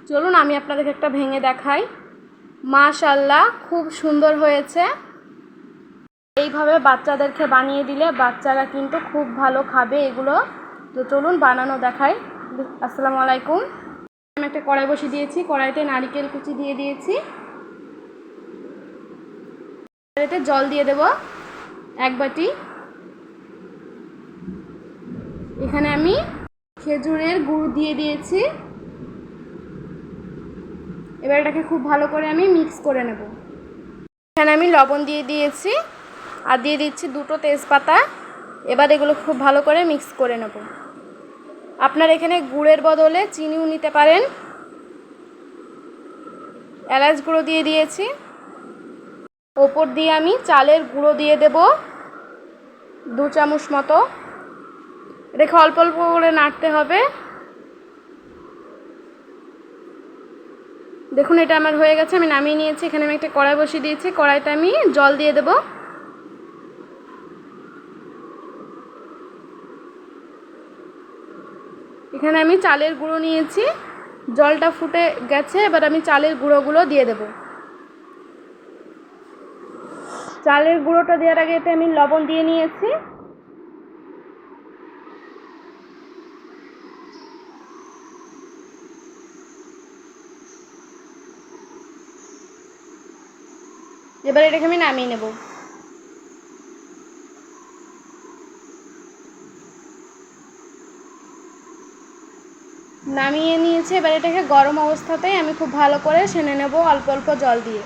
চলুন আমি আপনাদেরকে একটা ভেঙে দেখাই। মাশাআল্লাহ, খুব সুন্দর হয়েছে। এইভাবে বাচ্চাদেরকে বানিয়ে দিলে বাচ্চারা কিন্তু খুব ভালো খাবে এগুলো। তো চলুন বানানো দেখাই। আসসালামু আলাইকুম। আমি একটা কড়াই বসিয়ে দিয়েছি, কড়াইতে নারকেল কুচি দিয়ে দিয়েছি, এতে জল দিয়ে দেব 1 বাটি। এখানে আমি খেজুরের গুড় দিয়ে দিয়েছি। এবার এটাকে খুব ভালো করে আমি মিক্স করে নেব। এখানে আমি লবণ দিয়ে দিয়েছি আর দিয়ে দিচ্ছি 2টো তেজপাতা। এবার এগুলো খুব ভালো করে মিক্স করে নেব। আপনার এখানে গুড়ের বদলে চিনিও নিতে পারেন। এলাচ গুঁড়ো দিয়ে দিয়েছি। ওপর দিয়ে আমি চালের গুঁড়ো দিয়ে দেব 2 চামচ মতো। রেখে অল্প অল্প করে নাড়তে হবে। দেখুন এটা আমার হয়ে গেছে, আমি নামিয়ে নিয়েছি। এখানে আমি একটা কড়াই বসিয়ে দিয়েছি, কড়াইতে আমি জল দিয়ে দেব। এখানে আমি চালের গুঁড়ো নিয়েছি, জলটা ফুটে গেছে। এবার আমি চালের গুঁড়োগুলো দিয়ে দেব। চালের গুঁড়োটা দেওয়ার আগে এতে আমি লবণ দিয়ে নিয়েছি। এবার এটাকে আমি নামিয়ে নেব। নামিয়ে নিয়েছি। এবার এটাকে গরম অবস্থাতেই আমি খুব ভালো করে সেনে নেব অল্প অল্প জল দিয়ে।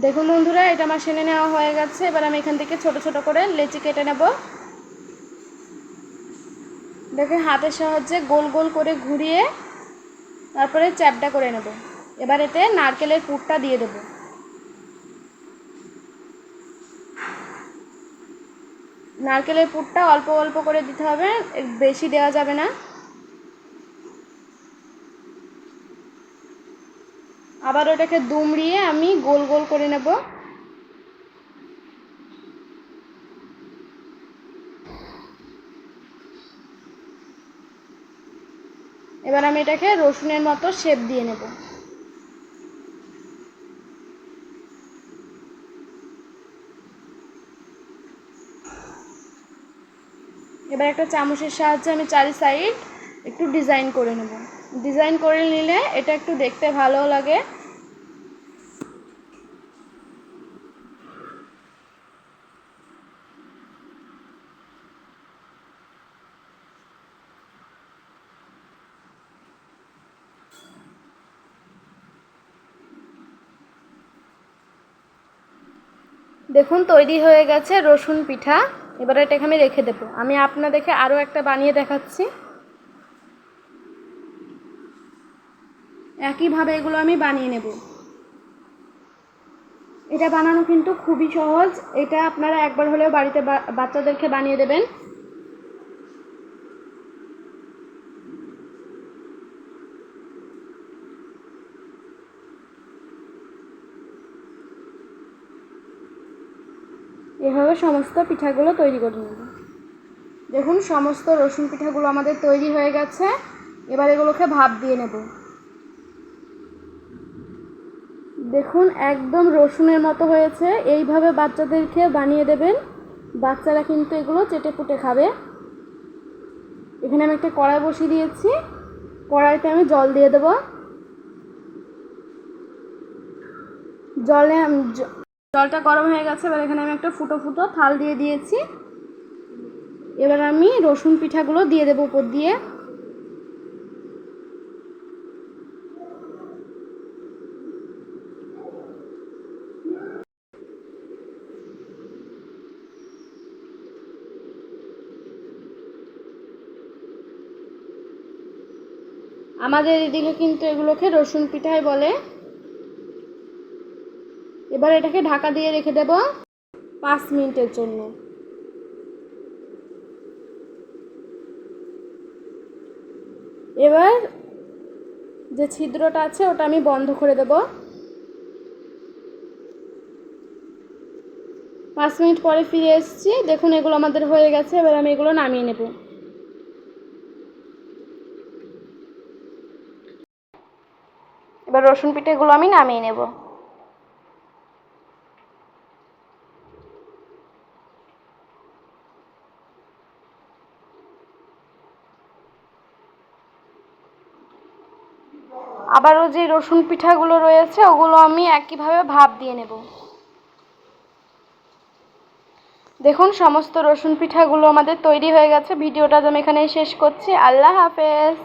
দেখুন বন্ধুরা, এটা আমার সেনে নেওয়া হয়ে গেছে। এবার আমি এখান থেকে ছোট ছোট করে লেচি কেটে নেব। দেখে হাতের সাহায্যে গোল গোল করে ঘুরিয়ে তারপরে চ্যাপটা করে নেব। এবার এতে নারকেলের পুরটা দিয়ে দেব। নারকেলের পুরটা অল্প অল্প করে দিতে হবে, বেশি দেওয়া যাবে না। আবার ওটাকে দুমড়িয়ে আমি গোল গোল করে নেব। এবার আমি এটাকে রসুনের মতো শেপ দিয়ে নেব। এবার একটা চামচের সাহায্যে আমি চারি সাইড একটু ডিজাইন করে নেব। ডিজাইন করে নিলে এটা একটু দেখতে ভালো লাগে। দেখুন তৈরি হয়ে গেছে রসুন পিঠা। এবার এটাকে আমি রেখে দেব। আমি আপনাদেরকে আরও একটা বানিয়ে দেখাচ্ছি। একইভাবে এগুলো আমি বানিয়ে নেব। এটা বানানো কিন্তু খুবই সহজ। এটা আপনারা একবার হলেও বাড়িতে বাচ্চাদেরকে বানিয়ে দেবেন। এভাবে সমস্ত পিঠাগুলো তৈরি করে নেব। দেখুন সমস্ত রসুন পিঠাগুলো আমাদের তৈরি হয়ে গেছে। এবার এগুলোকে ভাপ দিয়ে নেব। দেখুন একদম রসুনের মতো হয়েছে। এইভাবে বাচ্চাদেরকে বানিয়ে দেবেন, বাচ্চারা কিন্তু এগুলো চেটে পুটে খাবে। এখানে আমি একটা কড়াই বসিয়ে দিয়েছি, কড়াইতে আমি জল দিয়ে দেব। জলটা গরম হয়ে গেছে। এবার এখানে আমি একটা ফুটো ফুটো থাল দিয়ে দিয়েছি। এবার আমি রসুন পিঠাগুলো দিয়ে দেবো উপর দিয়ে। আমাদের এদিকে কিন্তু এগুলোকে রসুন পিঠাই বলে। এবার এটাকে ঢাকা দিয়ে রেখে দেব 5 মিনিটের জন্য। এবার যে ছিদ্রটা আছে ওটা আমি বন্ধ করে দেব। 5 মিনিট পরে ফিরে এসেছি। দেখুন এগুলো আমাদের হয়ে গেছে, এবার আমি এগুলো নামিয়ে নেব। এবার রসুন পিঠাগুলো আমি নামিয়ে নেব। আবারও যে রসুন পিঠাগুলো রয়েছে ওগুলো আমি একইভাবে ভাপ দিয়ে নেব। দেখুন সমস্ত রসুন পিঠাগুলো আমাদের তৈরি হয়ে গেছে। ভিডিওটা আমি এখানেই শেষ করছি। আল্লাহ হাফেজ।